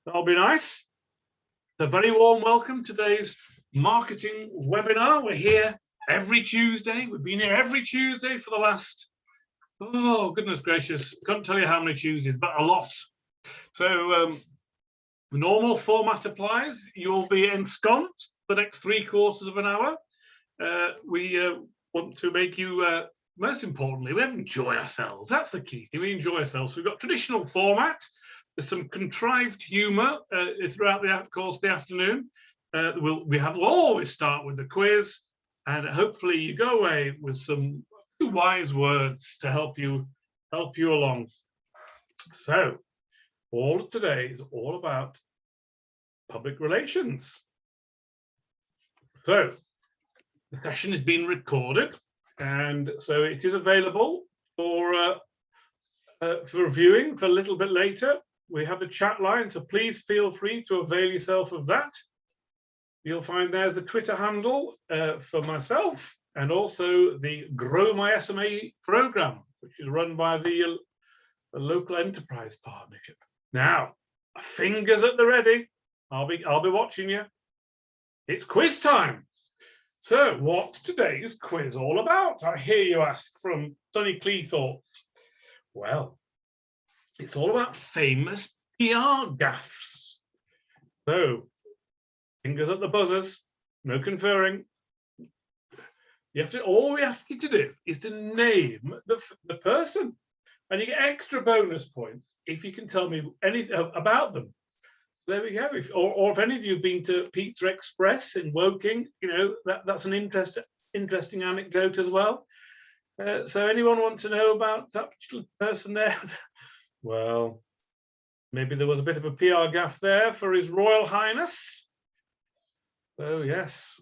That'll be nice. A very warm welcome to today's marketing webinar. We're here every Tuesday. We've been here every Tuesday for the last, oh, goodness gracious, couldn't tell you how many Tuesdays, but a lot. So the normal format applies. You'll be ensconced for the next 3/4 of an hour. We want to make you, most importantly, we enjoy ourselves. That's the key thing. We enjoy ourselves. So we've got traditional format. There's some contrived humour throughout the course of the afternoon. We'll always start with the quiz, and hopefully you go away with some wise words to help you along. So, all of today is all about public relations. So, the session is being recorded, and so it is available for viewing for a little bit later. We have the chat line, so please feel free to avail yourself of that. You'll find there's the Twitter handle for myself, and also the Grow My SMA program, which is run by the local enterprise partnership. Now, fingers at the ready. I'll be watching you. It's quiz time. So, what's today's quiz all about? I hear you ask from Sunny Cleethorpes. Well, it's all about famous PR gaffes. So, fingers at the buzzers, no conferring. All we ask you to do is to name the person, and you get extra bonus points if you can tell me anything about them. So there we go. Or if any of you have been to Pizza Express in Woking, you know that's an interesting anecdote as well. So anyone want to know about that particular person there? Well, maybe there was a bit of a PR gaffe there for His Royal Highness. So yes.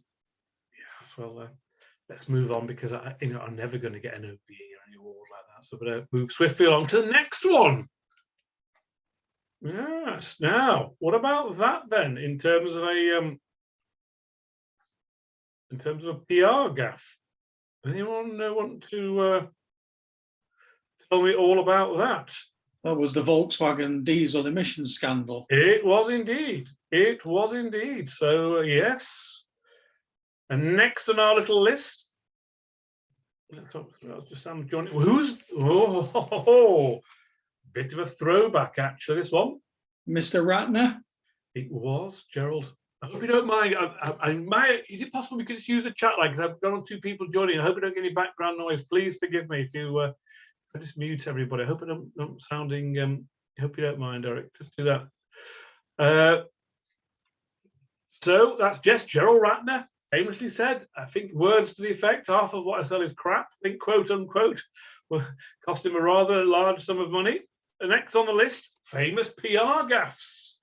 Well, let's move on, because I'm never going to get an OBE or any award like that. So better move swiftly along to the next one. Yes. Now, what about that then? In terms of a PR gaffe, anyone want to tell me all about that? That was the Volkswagen diesel emissions scandal. It was indeed. It was indeed. So yes. And next on our little list, just Sam Johnny. Who's bit of a throwback actually? This one, Mr. Ratner. It was Gerald. I hope you don't mind. I might. Is it possible we could just use the chat line, because I've got 2 people joining? I hope you don't get any background noise. Please forgive me if you. I just mute everybody. I hope I'm sounding. I hope you don't mind, Eric. Just do that. So that's just Gerald Ratner famously said, I think words to the effect, half of what I sell is crap. I think, quote unquote, will cost him a rather large sum of money. The next on the list, famous PR gaffes.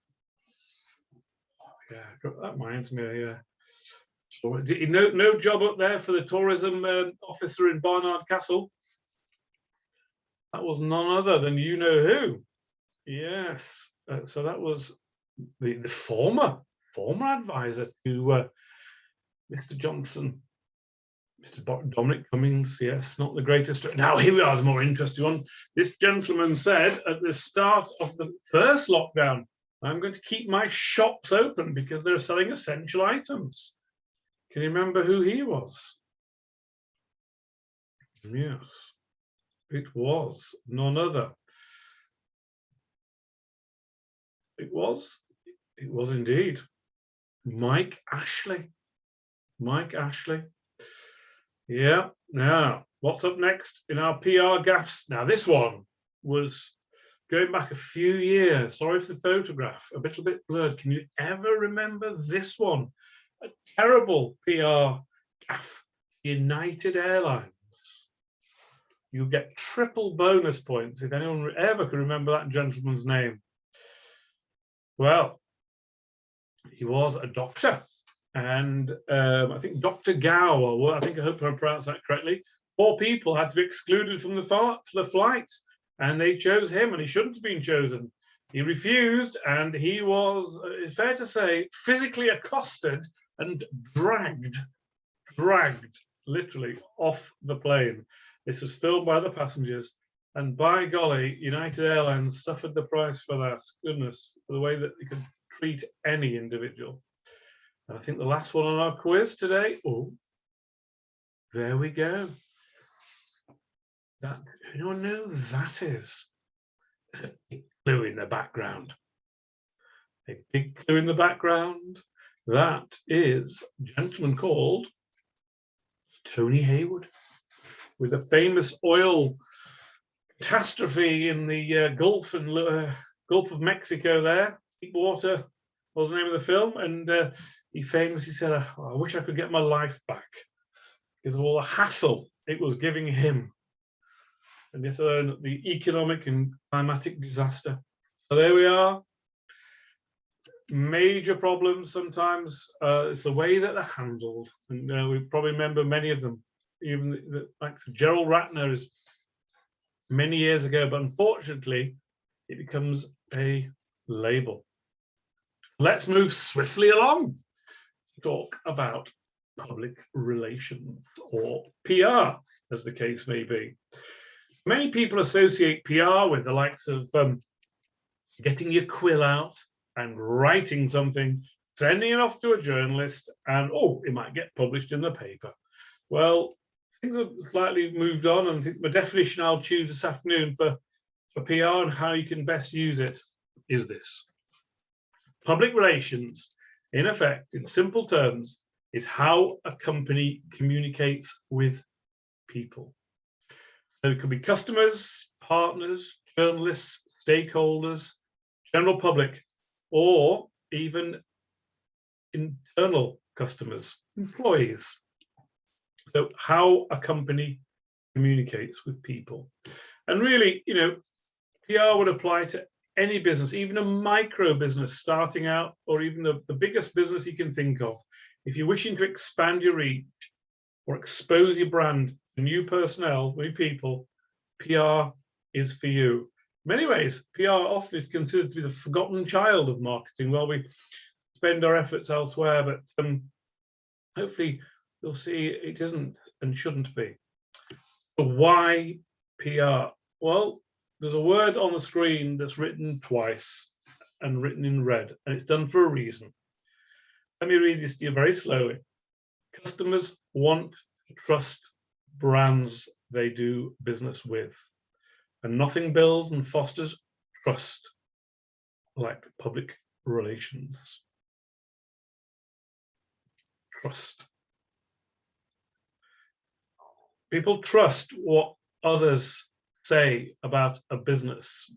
Yeah, that reminds me. Yeah. So, no job up there for the tourism officer in Barnard Castle. That was none other than you know who. Yes. So that was the former advisor to Mr. Johnson, Mr. Dominic Cummings. Yes, not the greatest. Now here we are, the more interesting one. This gentleman said at the start of the first lockdown, I'm going to keep my shops open because they're selling essential items. Can you remember who he was? Yes, it was none other. It was indeed Mike Ashley. Mike Ashley. Yeah. Now, what's up next in our PR gaffes? Now, this one was going back a few years. Sorry for the photograph, a little bit blurred. Can you ever remember this one? A terrible PR gaffe. United Airlines. You get triple bonus points if anyone ever can remember that gentleman's name. Well, he was a doctor, and I think Dr. Gao, or I hope I pronounced that correctly. 4 people had to be excluded from the flight, and they chose him, and he shouldn't have been chosen. He refused, and he was, it's fair to say, physically accosted and dragged literally off the plane. This was filmed by the passengers, And by golly, United Airlines suffered the price for that. Goodness, for the way that they could treat any individual. And I think the last one on our quiz today. Oh, there we go. That, anyone know who that is? A big clue in the background. A big clue in the background. That is a gentleman called Tony Hayward, with a famous oil catastrophe in the Gulf of Mexico there. Deepwater was the name of the film, and he famously said, "I wish I could get my life back because of all the hassle it was giving him." And yet the economic and climatic disaster. So there we are. Major problems sometimes. It's the way that they're handled, and we probably remember many of them. Even like Gerald Ratner is many years ago, but unfortunately, it becomes a label. Let's move swiftly along to talk about public relations, or PR, as the case may be. Many people associate PR with the likes of getting your quill out and writing something, sending it off to a journalist, and it might get published in the paper. Well, things have slightly moved on, and I think the definition I'll choose this afternoon for PR and how you can best use it is this. Public relations, in effect, in simple terms, is how a company communicates with people. So it could be customers, partners, journalists, stakeholders, general public, or even internal customers, employees. So how a company communicates with people. And really, PR would apply to any business, even a micro business starting out, or even the biggest business you can think of. If you're wishing to expand your reach or expose your brand to new personnel, new people, PR is for you. In many ways, PR often is considered to be the forgotten child of marketing while we spend our efforts elsewhere, but hopefully you'll see it isn't and shouldn't be. So why PR? Well, there's a word on the screen that's written twice and written in red, and it's done for a reason. Let me read this to you very slowly. Customers want to trust brands they do business with, and nothing builds and fosters trust like public relations. Trust. People trust what others say about a business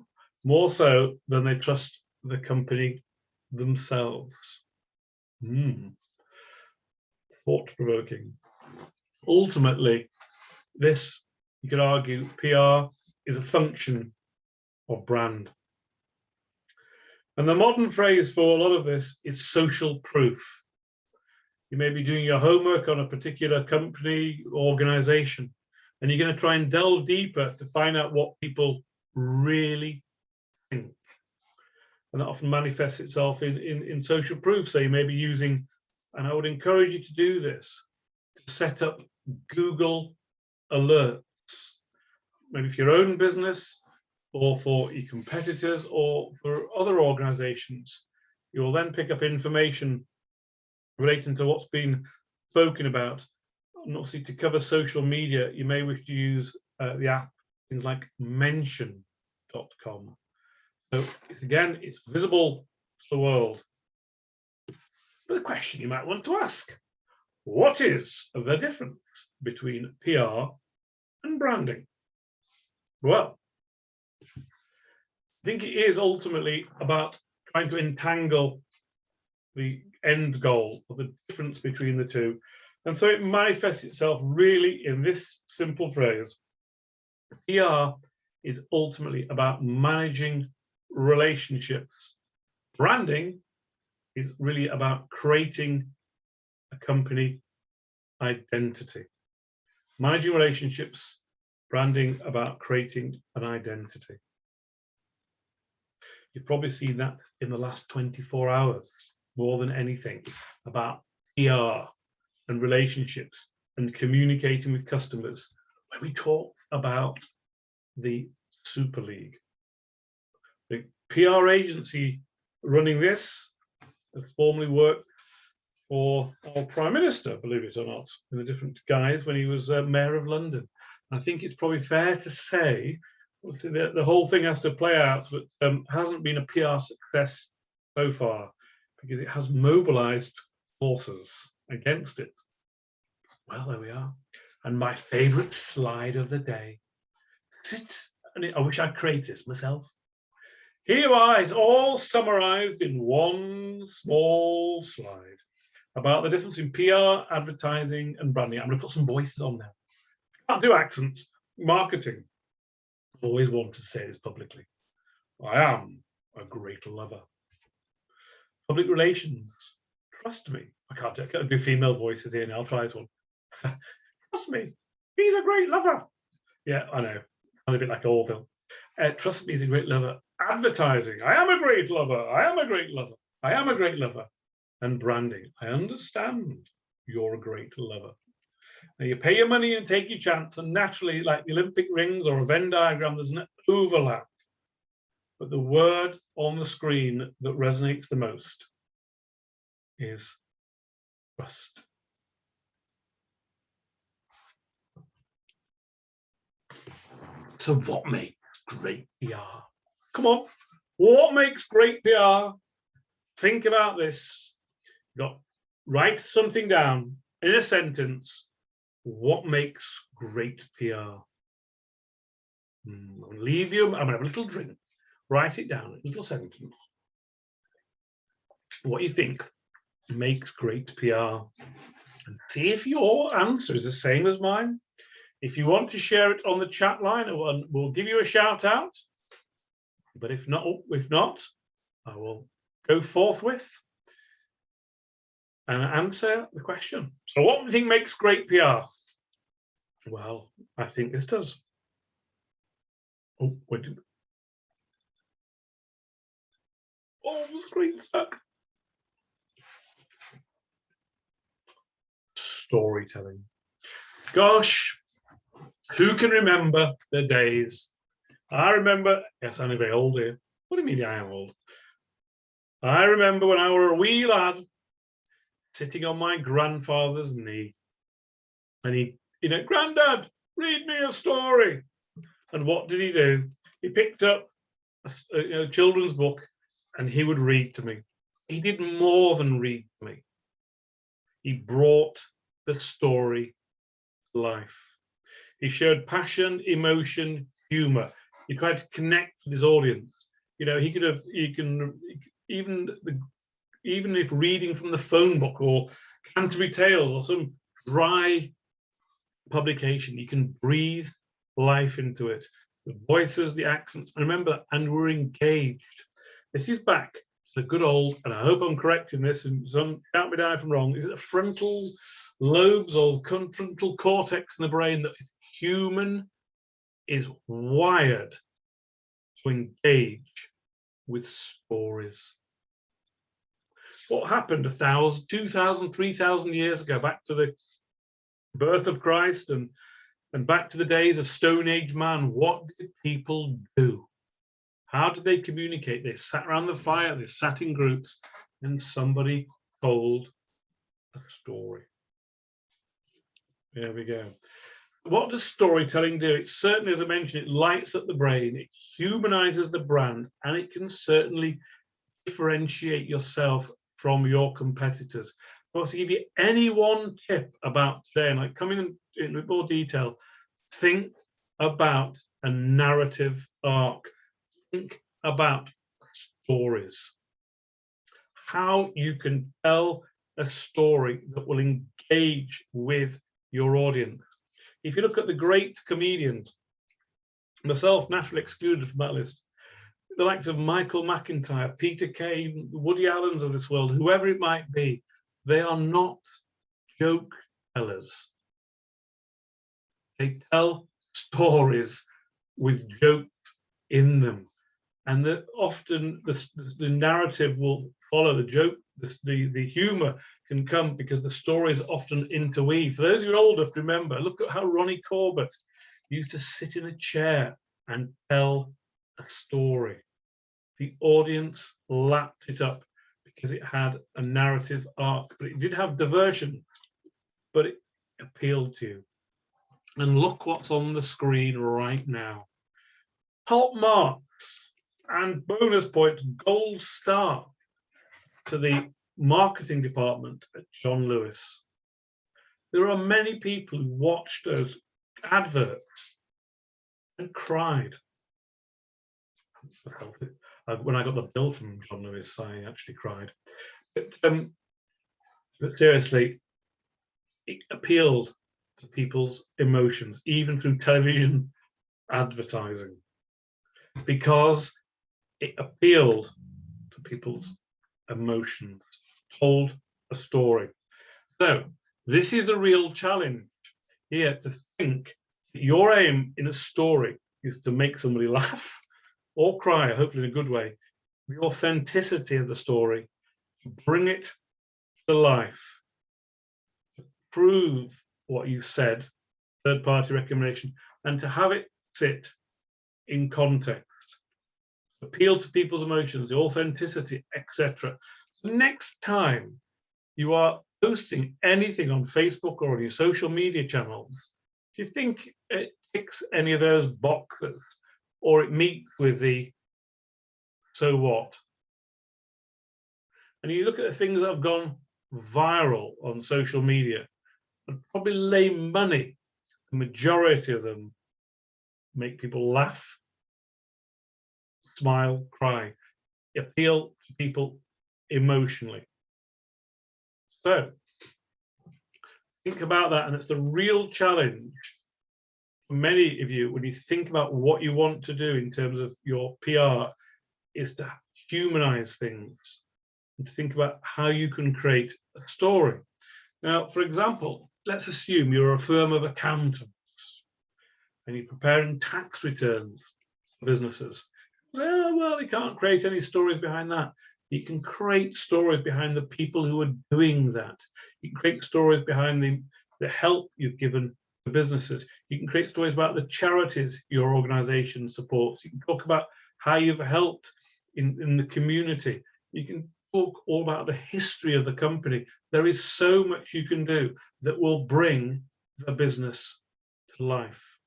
more so than they trust the company themselves. Thought-provoking. Ultimately, this, you could argue, PR is a function of brand. And the modern phrase for a lot of this is social proof. You may be doing your homework on a particular company, organization, and you're going to try and delve deeper to find out what people really think. And that often manifests itself in social proof. So you may be using, and I would encourage you to do this, to set up Google alerts, maybe for your own business or for your competitors or for other organizations. You will then pick up information relating to what's been spoken about. And obviously, to cover social media, you may wish to use the app, things like mention.com. So again, it's visible to the world. But the question you might want to ask, what is the difference between PR and branding? Well, I think it is ultimately about trying to entangle the end goal of the difference between the two. And so it manifests itself really in this simple phrase. PR is ultimately about managing relationships. Branding is really about creating a company identity. Managing relationships, branding about creating an identity. You've probably seen that in the last 24 hours, more than anything, about PR and relationships and communicating with customers. When we talk about the Super League. The PR agency running this has formerly worked for our Prime Minister, believe it or not, in a different guise when he was Mayor of London. I think it's probably fair to say that the whole thing has to play out, but hasn't been a PR success so far because it has mobilized forces against it. Well, there we are. And my favorite slide of the day. I wish I'd created this myself. Here you are, it's all summarized in one small slide about the difference in PR, advertising, and branding. I'm going to put some voices on now. Can't do accents. Marketing. I've always wanted to say this publicly. I am a great lover. Public relations. Trust me. I can't do female voices here now. I'll try this one. Trust me. He's a great lover. Yeah, I know. I'm a bit like Orville. Trust me, he's a great lover. Advertising. I am a great lover. I am a great lover. I am a great lover. And branding. I understand you're a great lover. Now you pay your money and take your chance, and naturally, like the Olympic rings or a Venn diagram, there's an overlap. But the word on the screen that resonates the most is trust. So what makes great PR? Come on, what makes great PR? Think about this. Write something down in a sentence. What makes great PR? I'll leave you. I'm going to have a little drink. Write it down, a little sentence. What you think makes great PR. And see if your answer is the same as mine. If you want to share it on the chat line, we'll give you a shout out. But if not, I will go forthwith and answer the question. So what do you think makes great PR? Well, I think this does. Oh, wait. Oh, the screen stuck. Storytelling. Gosh, who can remember the days? I remember, yes, I'm very old here. What do you mean I am old? I remember when I were a wee lad sitting on my grandfather's knee. And he, Grandad, read me a story. And what did he do? He picked up a children's book and he would read to me. He did more than read to me. He brought the story to life. He showed passion, emotion, humor. He tried to connect with his audience. Even if reading from the phone book or Canterbury Tales or some dry publication, you can breathe life into it. The voices, the accents, and remember, and we're engaged. This is back to the good old, and I hope I'm correct in this, and some shout me down if I'm wrong, is it the frontal lobes or frontal cortex in the brain that human is wired to engage with stories? What happened 1,000, 2,000, 3,000 years ago, back to the birth of Christ and back to the days of Stone Age man? What did people do? How did they communicate? They sat around the fire, they sat in groups, and somebody told a story. There we go. What does storytelling do? It certainly, as I mentioned, it lights up the brain, it humanizes the brand, and it can certainly differentiate yourself from your competitors. So to give you any one tip about today, and like coming in with more detail, think about a narrative arc. Think about stories. How you can tell a story that will engage with your audience. If you look at the great comedians, myself naturally excluded from that list, the likes of Michael McIntyre, Peter Kay, Woody Allens of this world, whoever it might be, they are not joke tellers. They tell stories with jokes in them. And that often the narrative will follow the joke, the humor can come because the stories often interweave. For those who are old enough to remember, look at how Ronnie Corbett used to sit in a chair and tell a story. The audience lapped it up because it had a narrative arc, but it did have diversion, but it appealed to you. And look what's on the screen right now. Top marks and bonus points, gold star to the marketing department at John Lewis. There are many people who watched those adverts and cried. When I got the bill from John Lewis, I actually cried. But seriously, it appealed to people's emotions, even through television advertising, because it appealed to people's emotions, told a story. So this is the real challenge here, to think that your aim in a story is to make somebody laugh or cry, hopefully in a good way, the authenticity of the story, to bring it to life, to prove what you've said, third-party recommendation, and to have it sit in context, appeal to people's emotions, the authenticity, etc. So next time you are posting anything on Facebook or on your social media channels, do you think it ticks any of those boxes, or it meets with the so what? And you look at the things that have gone viral on social media, and probably lay money, the majority of them make people laugh, smile, cry, appeal to people emotionally. So think about that, and it's the real challenge for many of you when you think about what you want to do in terms of your PR, is to humanize things and to think about how you can create a story. Now, for example, let's assume you're a firm of accountants and you're preparing tax returns for businesses. Oh, well, you can't create any stories behind that. You can create stories behind the people who are doing that. You can create stories behind the help you've given to businesses. You can create stories about the charities your organization supports. You can talk about how you've helped in the community. You can talk all about the history of the company. There is so much you can do that will bring the business to life.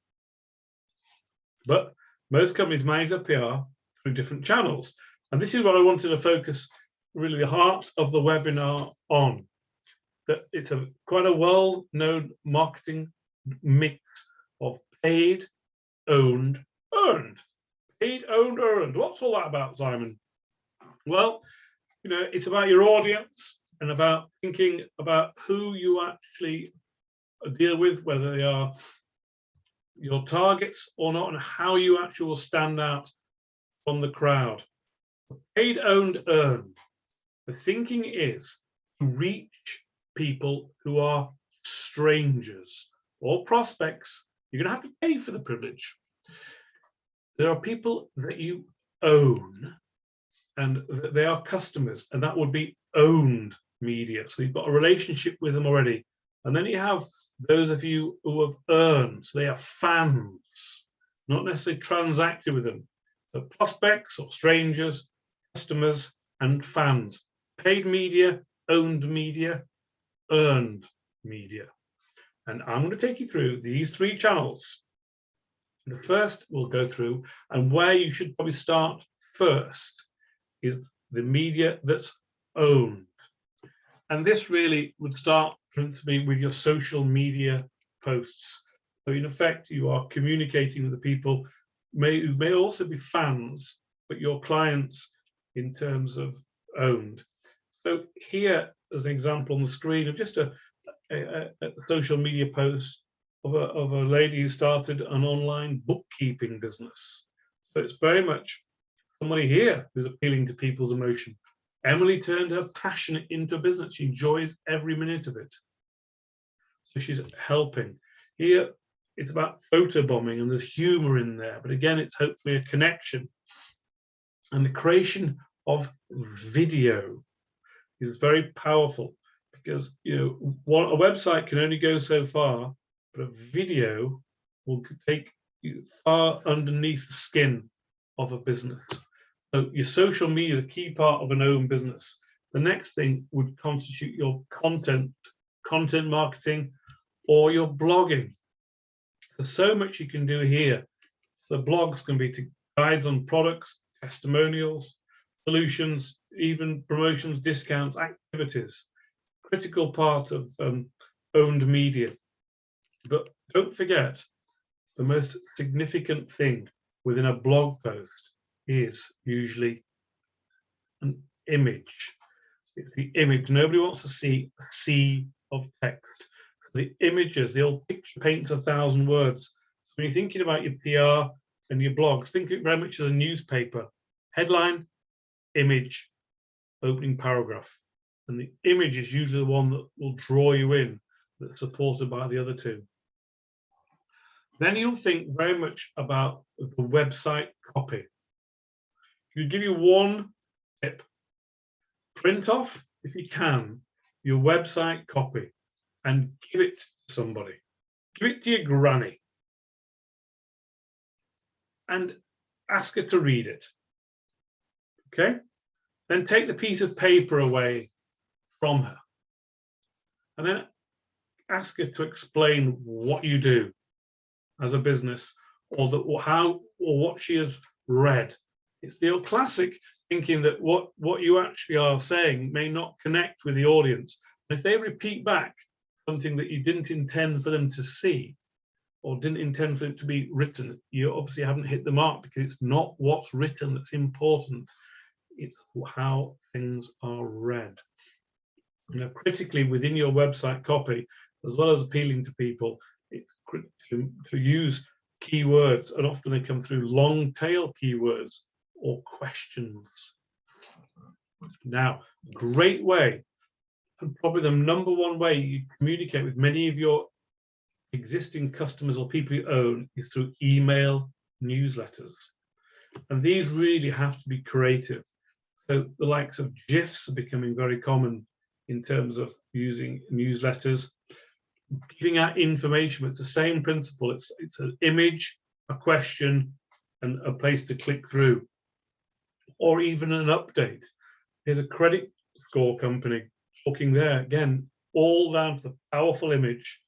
But most companies manage their PR through different channels. And this is what I wanted to focus really the heart of the webinar on. That it's quite a well-known marketing mix of paid, owned, earned. Paid, owned, earned. What's all that about, Simon? Well, you know, it's about your audience and about thinking about who you actually deal with, whether they are your targets or not, and how you actually will stand out from the crowd. Paid, owned, earned. The thinking is to reach people who are strangers or prospects. You're going to have to pay for the privilege. There are people that you own and they are customers, and that would be owned media. So you've got a relationship with them already. And then you have those of you who have earned, so they are fans, not necessarily transacted with them. So prospects or strangers, customers, and fans. Paid media, owned media, earned media. And I'm going to take you through these three channels. The first we'll go through, and where you should probably start first, is the media that's owned. And this really would start principally with your social media posts. So in effect, you are communicating with the people who may also be fans, but your clients in terms of owned. So here, as an example on the screen of just a social media post of a lady who started an online bookkeeping business. So it's very much somebody here who's appealing to people's emotion. Emily turned her passion into a business. She enjoys every minute of it. So she's helping. Here, it's about photobombing, and there's humor in there. But again, it's hopefully a connection. And the creation of video is very powerful, because you know a website can only go so far, but a video will take far underneath the skin of a business. So your social media is a key part of an own business. The next thing would constitute your content marketing, or your blogging. There's so much you can do here. The blogs can be guides on products, testimonials, solutions, even promotions, discounts, activities. Critical part of owned media. But don't forget, the most significant thing within a blog post is usually an image. It's the image. Nobody wants to see a sea of text. The images, the old picture paints 1,000 words. So when you're thinking about your PR and your blogs, think of it very much as a newspaper. Headline, image, opening paragraph. And the image is usually the one that will draw you in, that's supported by the other two. Then you'll think very much about the website copy. I'll give you one tip. Print off, if you can, your website copy and give it to somebody. Give it to your granny and ask her to read it. Okay? Then take the piece of paper away from her and then ask her to explain what you do as a business, or what she has read. It's the old classic thinking that what you actually are saying may not connect with the audience. And if they repeat back something that you didn't intend for them to see, or didn't intend for it to be written, you obviously haven't hit the mark, because it's not what's written that's important. It's how things are read. You know, critically within your website copy, as well as appealing to people, it's to use keywords, and often they come through long tail keywords or questions. Now, a great way, and probably the number one way you communicate with many of your existing customers or people you own, is through email newsletters. And these really have to be creative. So the likes of GIFs are becoming very common in terms of using newsletters, giving out information. It's the same principle. It's an image, a question, and a place to click through, or even an update. Here's a credit score company talking there, again, all down to the powerful image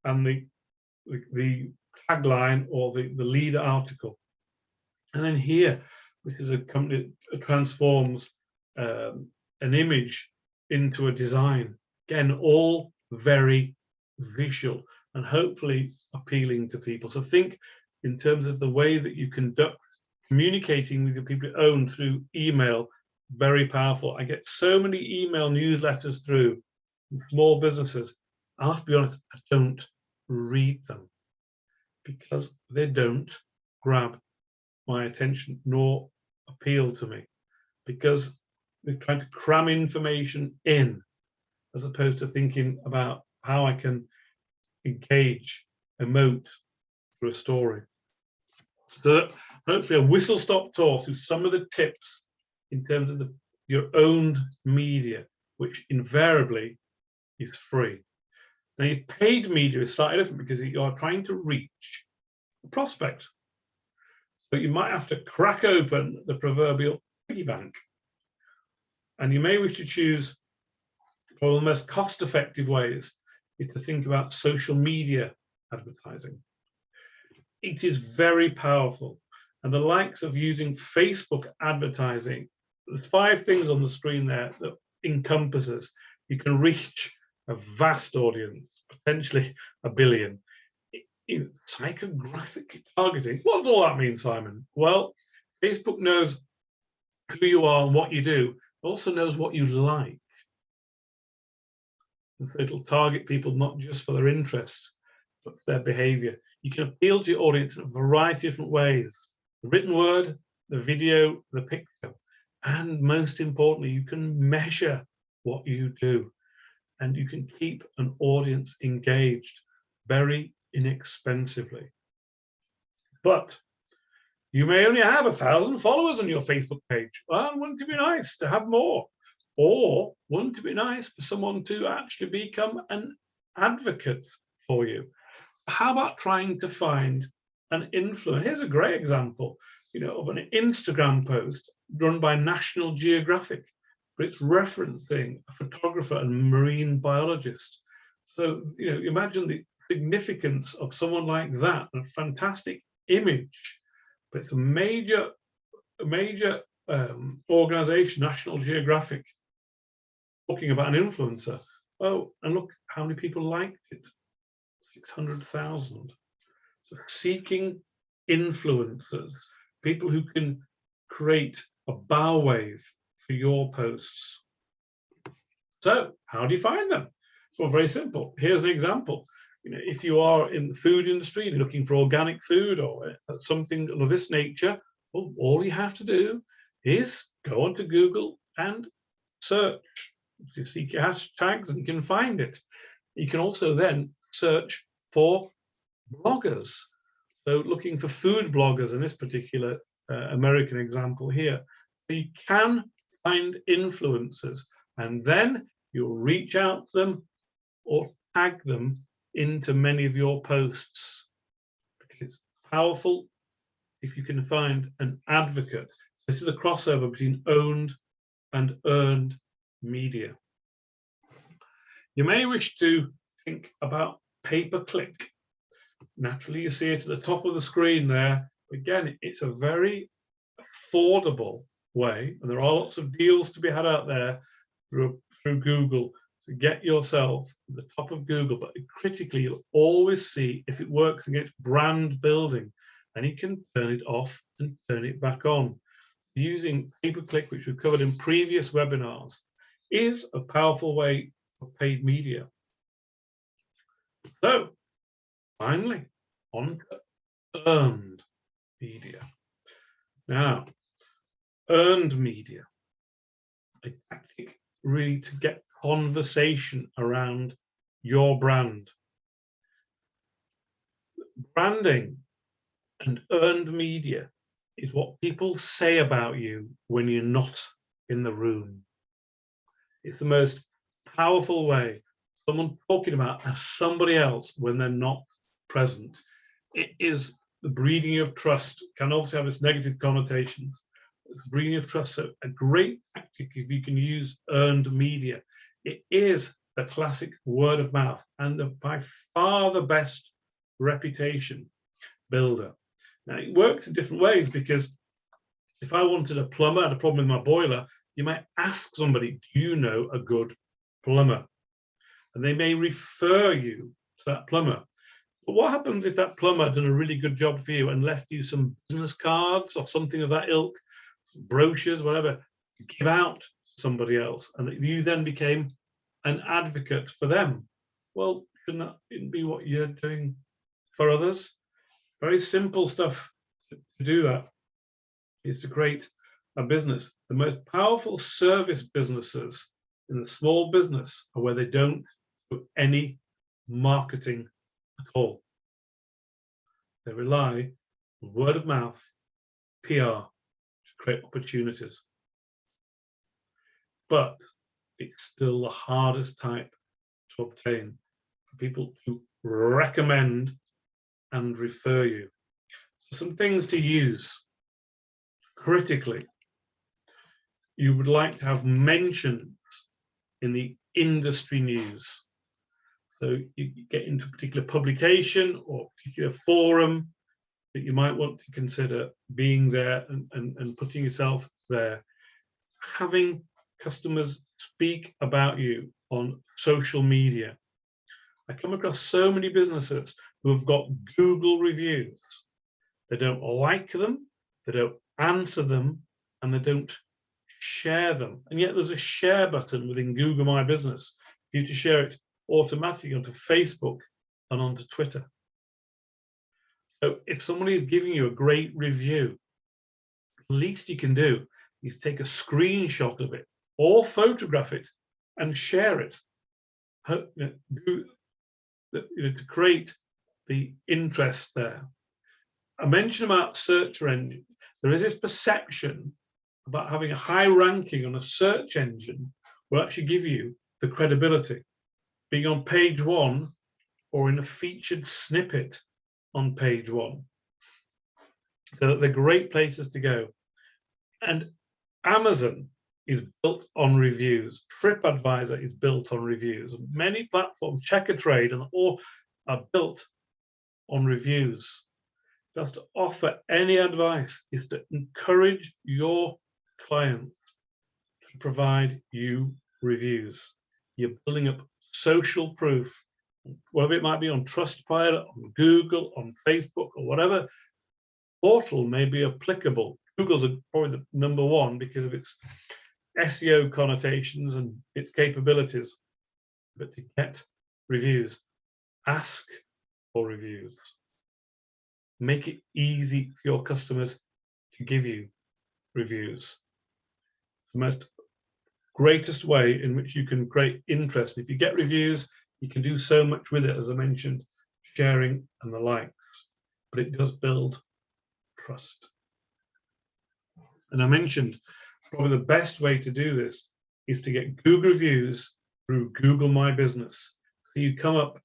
and the tagline or the lead article. And then here, this is a company that transforms an image into a design. Again, all very visual and hopefully appealing to people. So think in terms of the way that you conduct communicating with the people you own through email. Very powerful. I get so many email newsletters through small businesses. I have to be honest, I don't read them because they don't grab my attention nor appeal to me, because they're trying to cram information in as opposed to thinking about how I can engage, emote through a story. So hopefully a whistle-stop tour through some of the tips in terms of your owned media, which invariably is free. Now, your paid media is slightly different because you are trying to reach a prospect. So you might have to crack open the proverbial piggy bank. And you may wish to choose one of the most cost-effective ways is to think about social media advertising. It is very powerful. And the likes of using Facebook advertising, there's 5 things on the screen there that encompasses. You can reach a vast audience, potentially 1 billion. In psychographic targeting, what does all that mean, Simon? Well, Facebook knows who you are and what you do. It also knows what you like. It'll target people not just for their interests, but for their behavior. You can appeal to your audience in a variety of different ways. The written word, the video, the picture. And most importantly, you can measure what you do. And you can keep an audience engaged very inexpensively. But you may only have 1,000 followers on your Facebook page. Well, wouldn't it be nice to have more? Or wouldn't it be nice for someone to actually become an advocate for you? How about trying to find an influence. Here's a great example, of an Instagram post run by National Geographic, but it's referencing a photographer and marine biologist. So, imagine the significance of someone like that, a fantastic image, but it's a major organization, National Geographic, talking about an influencer. Oh, and look how many people liked it. 600,000. So seeking influencers, people who can create a bow wave for your posts. So how do you find them? Well, very simple. Here's an example. If you are in the food industry, looking for organic food or something of this nature, well, all you have to do is go onto Google and search. You seek your hashtags and you can find it. You can also then search for bloggers. So looking for food bloggers in this particular American example here. So you can find influencers and then you'll reach out to them or tag them into many of your posts. It's powerful if you can find an advocate. This is a crossover between owned and earned media. You may wish to think about pay-per-click. Naturally, you see it at the top of the screen there. Again, it's a very affordable way, and there are lots of deals to be had out there through Google to get yourself at the top of Google. But critically, you'll always see if it works against brand building, and you can turn it off and turn it back on. Using pay-per-click, which we've covered in previous webinars, is a powerful way for paid media. So, finally, on earned media. Now, earned media, a tactic really to get conversation around your brand. Branding and earned media is what people say about you when you're not in the room. It's the most powerful way, someone talking about somebody else when they're not present. It is the breeding of trust. Can obviously have its negative connotations. It's the breeding of trust. So a great tactic if you can use earned media. It is the classic word of mouth and by far the best reputation builder. Now it works in different ways because if I wanted a plumber, had a problem with my boiler, you might ask somebody, do you know a good plumber? And they may refer you to that plumber. But what happens if that plumber done a really good job for you and left you some business cards or something of that ilk, some brochures, whatever, to give out to somebody else, and you then became an advocate for them? Well, shouldn't that be what you're doing for others? Very simple stuff to do that. Is to create a business. The most powerful service businesses in the small business are where they don't do any marketing at all. They rely on word of mouth, PR, to create opportunities. But it's still the hardest type to obtain, for people to recommend and refer you. So some things to use. Critically, you would like to have mentions in the industry news. So you get into a particular publication or particular forum that you might want to consider being there and putting yourself there. Having customers speak about you on social media. I come across so many businesses who have got Google reviews. They don't like them, they don't answer them, and they don't share them. And yet there's a share button within Google My Business for you to share it automatically onto Facebook and onto Twitter. So if somebody is giving you a great review, the least you can do is take a screenshot of it or photograph it and share it to create the interest there. I mentioned about search engine. There is this perception about having a high ranking on a search engine will actually give you the credibility. Being on page 1 or in a featured snippet on page 1. So they're great places to go. And Amazon is built on reviews. TripAdvisor is built on reviews. Many platforms, Checkatrade and all, are built on reviews. Just to offer any advice is to encourage your clients to provide you reviews. You're building up social proof, whether it might be on Trustpilot, on Google, on Facebook, or whatever portal may be applicable. Google's probably the number one because of its SEO connotations and its capabilities. But to get reviews, ask for reviews. Make it easy for your customers to give you reviews. The most greatest way in which you can create interest. If you get reviews, you can do so much with it, as I mentioned, sharing and the likes, but it does build trust. And I mentioned probably the best way to do this is to get Google reviews through Google My Business. So you come up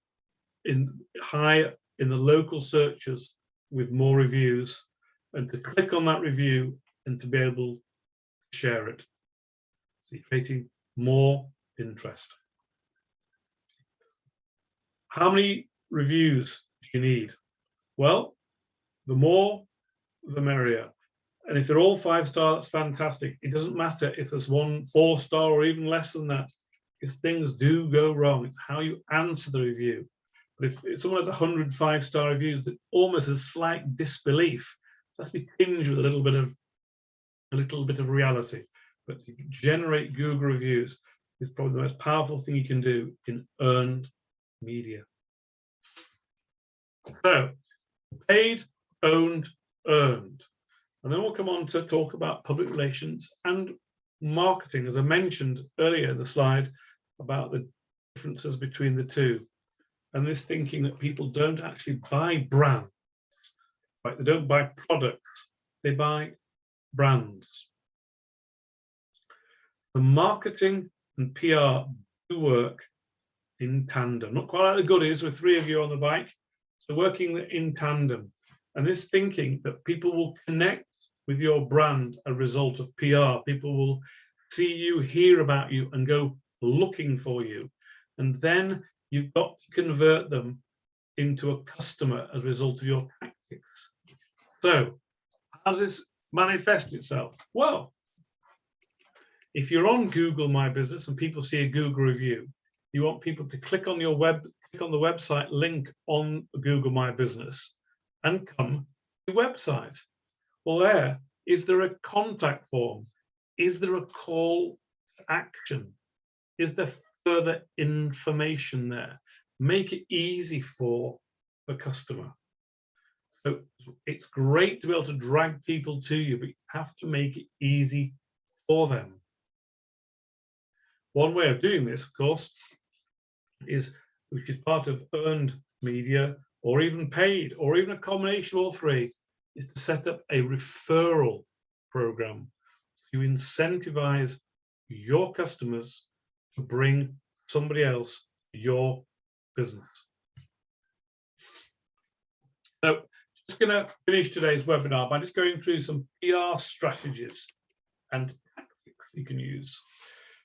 in high in the local searches with more reviews, and to click on that review and to be able to share it. So you're creating more interest. How many reviews do you need? Well, the more, the merrier. And if they're all 5-star, that's fantastic. It doesn't matter if there's 1 4-star or even less than that, because things do go wrong. It's how you answer the review. But if someone has 100 5-star reviews, that almost a slight disbelief, it's actually tinged with a little bit of reality. But to generate Google reviews is probably the most powerful thing you can do in earned media. So, paid, owned, earned. And then we'll come on to talk about public relations and marketing, as I mentioned earlier in the slide about the differences between the two. And this thinking that people don't actually buy brands, right? They don't buy products, they buy brands. The marketing and PR do work in tandem, not quite like the goodies with 3 of you on the bike. So working in tandem, and this thinking that people will connect with your brand as a result of PR. People will see you, hear about you, and go looking for you. And then you've got to convert them into a customer as a result of your tactics. So how does this manifest itself? Well, if you're on Google My Business and people see a Google review, you want people to click on the website link on Google My Business and come to the website. Well, is there a contact form? Is there a call to action? Is there further information there? Make it easy for the customer. So it's great to be able to drag people to you, but you have to make it easy for them. One way of doing this, of course, is, which is part of earned media or even paid or even a combination of all 3, is to set up a referral program to incentivize your customers to bring somebody else to your business. So just going to finish today's webinar by just going through some PR strategies and tactics you can use.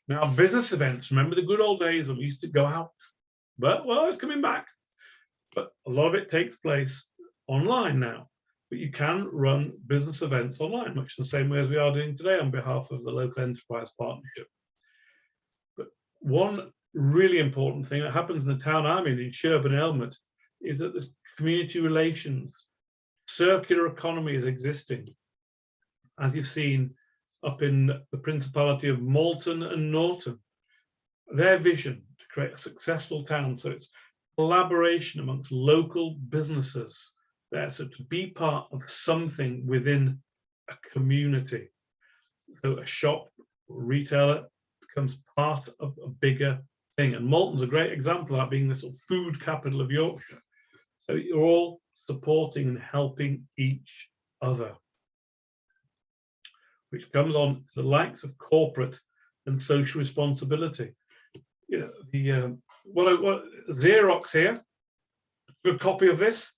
Now, business events, remember the good old days when we used to go out, but well, it's coming back. But a lot of it takes place online now. But you can run business events online, much the same way as we are doing today on behalf of the Local Enterprise Partnership. But one really important thing that happens in the town I'm in Sherburn Elmet, is that there's community relations, circular economy is existing. As you've seen up in the Principality of Malton and Norton, their vision to create a successful town. So it's collaboration amongst local businesses there, so to be part of something within a community. So a shop, a retailer becomes part of a bigger thing. And Malton's a great example of that, being the sort of food capital of Yorkshire. So you're all supporting and helping each other, which comes on the likes of corporate and social responsibility. You know, the what Xerox here, a copy of this.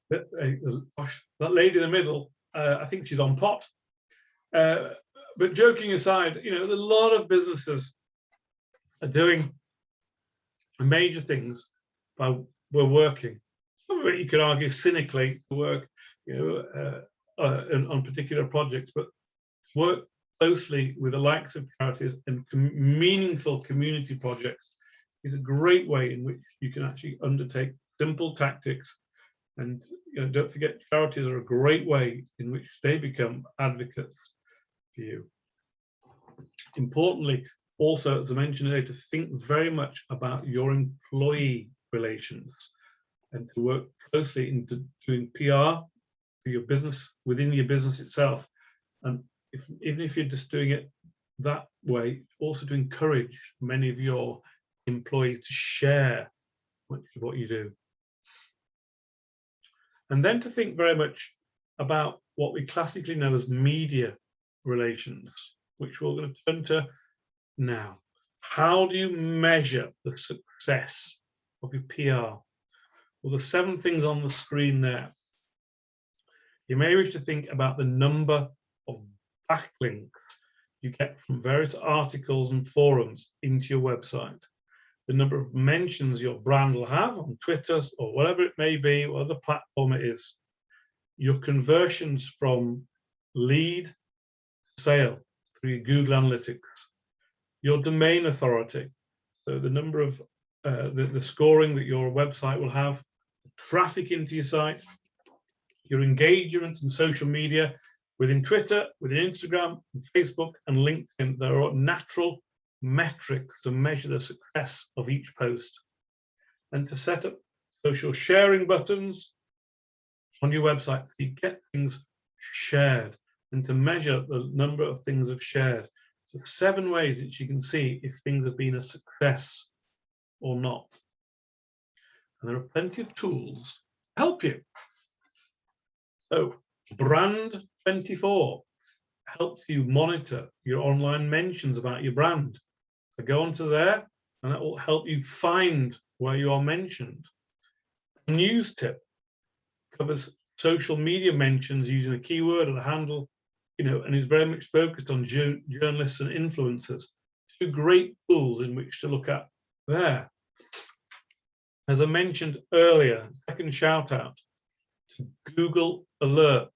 that lady in the middle, I think she's on pot. But joking aside, you know, a lot of businesses are doing major things by we're working. Some of it you could argue cynically to work, you know, on particular projects, but work closely with the likes of charities and meaningful community projects is a great way in which you can actually undertake simple tactics. And you know, don't forget, charities are a great way in which they become advocates for you. Importantly, also, as I mentioned earlier, to think very much about your employee relations and to work closely in doing PR for your business, within your business itself. And even if you're just doing it that way, also to encourage many of your employees to share much of what you do. And then to think very much about what we classically know as media relations, which we're going to turn to now. How do you measure the success of your PR? Well, the 7 things on the screen there. You may wish to think about the number of backlinks you get from various articles and forums into your website, the number of mentions your brand will have on Twitter or whatever it may be, whatever platform it is, your conversions from lead to sale through your Google Analytics, your domain authority, so the number of the scoring that your website will have, traffic into your site, your engagement in social media within Twitter, within Instagram, Facebook, and LinkedIn. There are natural metrics to measure the success of each post, and to set up social sharing buttons on your website so you get things shared, and to measure the number of things have shared. So 7 ways that you can see if things have been a success or not. And there are plenty of tools to help you. So Brand24 helps you monitor your online mentions about your brand. So go onto there and that will help you find where you are mentioned. News Tip covers social media mentions using a keyword or a handle, you know, and is very much focused on journalists and influencers. 2 great tools in which to look at there. As I mentioned earlier, second shout out to Google Alerts.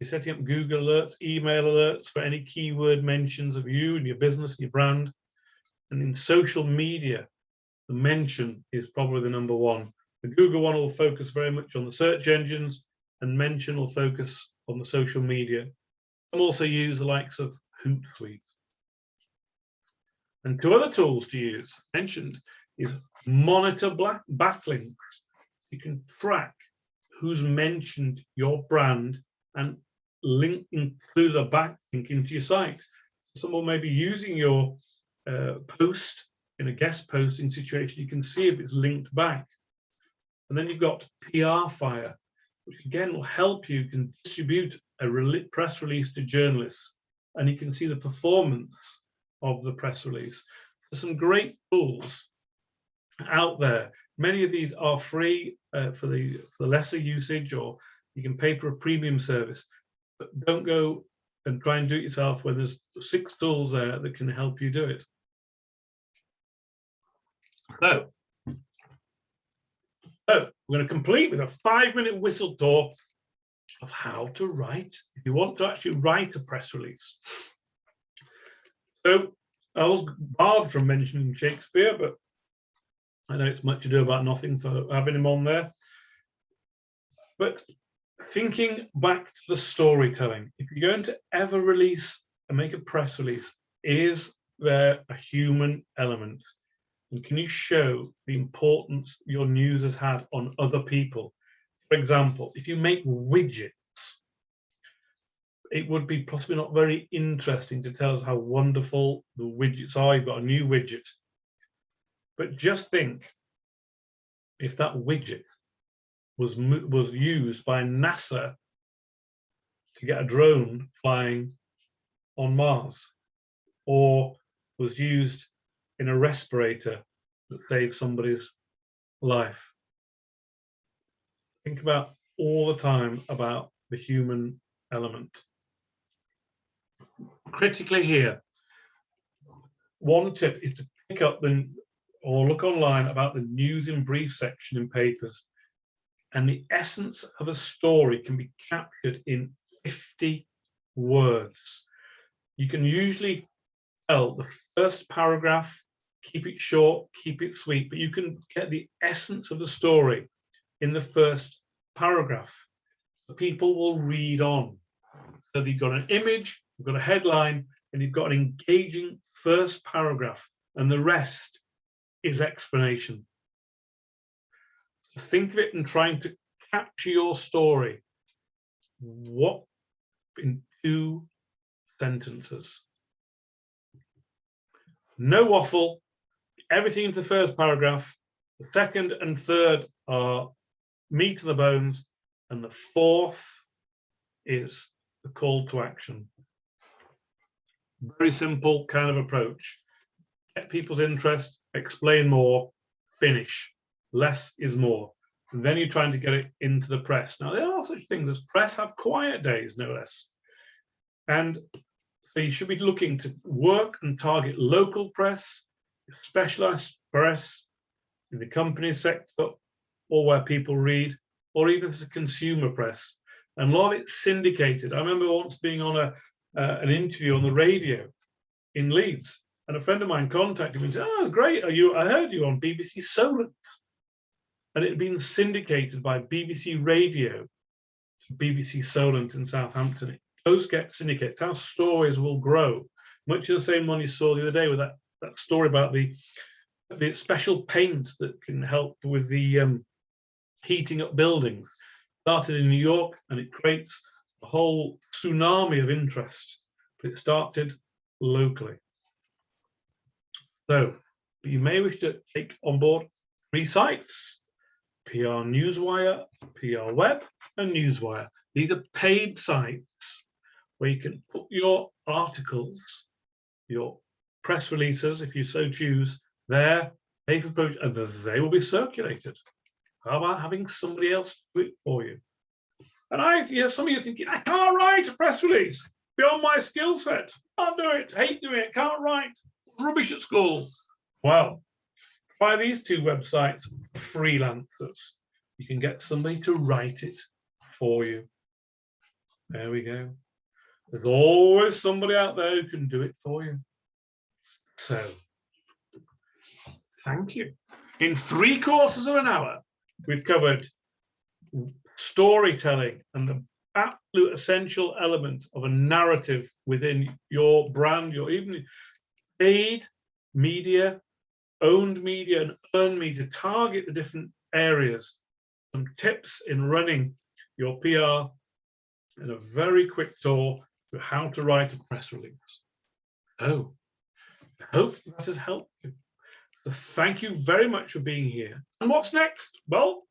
You're setting up Google Alerts, email alerts for any keyword mentions of you and your business, your brand. And in social media, the mention is probably the number 1. The Google one will focus very much on the search engines, and mention will focus on the social media. Some also use the likes of Hootsuite. And 2 other tools to use mentioned is monitor backlinks. You can track who's mentioned your brand and include a backlink into your site. So someone may be using your post in a guest posting situation. You can see if it's linked back. And then you've got PR Fire, which again will help you can distribute a press release to journalists, and you can see the performance of the press release. There's some great tools out there. Many of these are free for the lesser usage, or you can pay for a premium service. But don't go and try and do it yourself when there's 6 tools there that can help you do it. So we're going to complete with a 5-minute whistle tour of how to write, if you want to actually write a press release. So I was barred from mentioning Shakespeare, but I know it's much ado about nothing for having him on there. But thinking back to the storytelling, if you're going to ever release and make a press release, is there a human element? And can you show the importance your news has had on other people? For example, if you make widgets, it would be possibly not very interesting to tell us how wonderful the widgets are. You've got a new widget. But just think, if that widget was used by NASA to get a drone flying on Mars, or was used in a respirator that saved somebody's life. Think about all the time about the human element. Critically here, one tip is to pick up or look online about the news in brief section in papers. And the essence of a story can be captured in 50 words. You can usually tell the first paragraph, keep it short, keep it sweet, but you can get the essence of the story in the first paragraph. The people will read on. So you've got an image, you've got a headline, and you've got an engaging first paragraph, and the rest is explanation. So think of it and trying to capture your story. What in 2 sentences? No waffle, everything into the first paragraph. The second and third are meat to the bones, and the fourth is the call to action. Very simple kind of approach. Get people's interest, explain more, finish. Less is more. And then you're trying to get it into the press. Now, there are such things as press have quiet days, no less. And so you should be looking to work and target local press, specialized press in the company sector, or where people read, or even if it's a consumer press. And a lot of it's syndicated. I remember once being on an interview on the radio in Leeds, and a friend of mine contacted me and said, "Oh, it's great. I heard you on BBC Solent." And it had been syndicated by BBC Radio to BBC Solent in Southampton. Those get syndicated. Our stories will grow. Much of the same one you saw the other day with that story about the special paint that can help with the heating up buildings. Started in New York, and it creates a whole tsunami of interest. But it started locally. So you may wish to take on board 3 sites: PR Newswire, PR Web, and Newswire. These are paid sites where you can put your articles, your press releases, if you so choose, there, pay for approach, and they will be circulated. How about having somebody else do it for you? And some of you thinking, I can't write a press release, beyond my skill set. Can't do it, hate doing it, can't write, rubbish at school. Well, try these 2 websites, freelancers. You can get somebody to write it for you. There we go. There's always somebody out there who can do it for you. So, thank you. In 3/4 of an hour, we've covered storytelling and the absolute essential element of a narrative within your brand, your even paid media, owned media, and earned media. Target the different areas. Some tips in running your PR, and a very quick tour through how to write a press release. So, I hope that has helped you. So thank you very much for being here. And what's next? Well,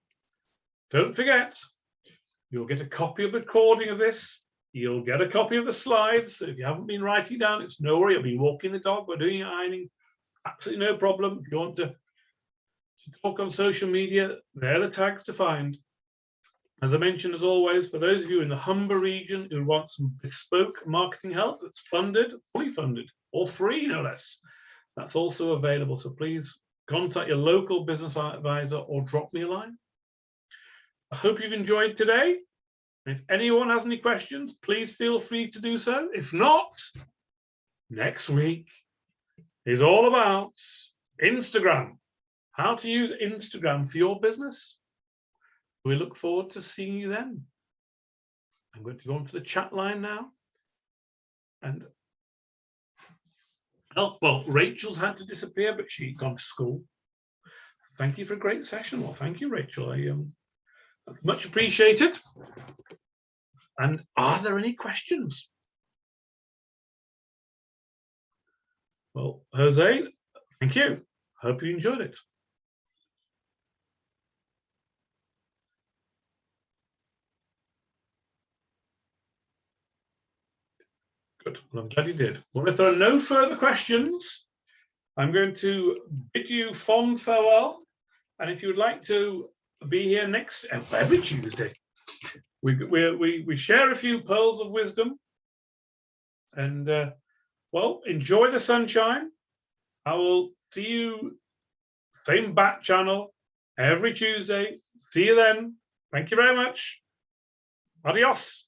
don't forget, you'll get a copy of the recording of this. You'll get a copy of the slides. So if you haven't been writing down, it's no worry. You'll be walking the dog or doing your ironing. Absolutely no problem. If you want to talk on social media, they're the tags to find. As I mentioned, as always, for those of you in the Humber region who want some bespoke marketing help that's funded, fully funded, or free, no less, that's also available. So please contact your local business advisor or drop me a line. I hope you've enjoyed today. If anyone has any questions, please feel free to do so. If not, next week is all about Instagram, how to use Instagram for your business. We look forward to seeing you then. I'm going to go onto the chat line now. And well, Rachel's had to disappear, but she's gone to school. Thank you for a great session. Well, thank you, Rachel. Much appreciated. And are there any questions? Well, Jose, thank you. Hope you enjoyed it. Good. Well, I'm glad you did. Well, if there are no further questions, I'm going to bid you fond farewell. And if you would like to be here every Tuesday, we share a few pearls of wisdom, and well, enjoy the sunshine. I will see you same bat channel every Tuesday. See you then. Thank you very much. Adios.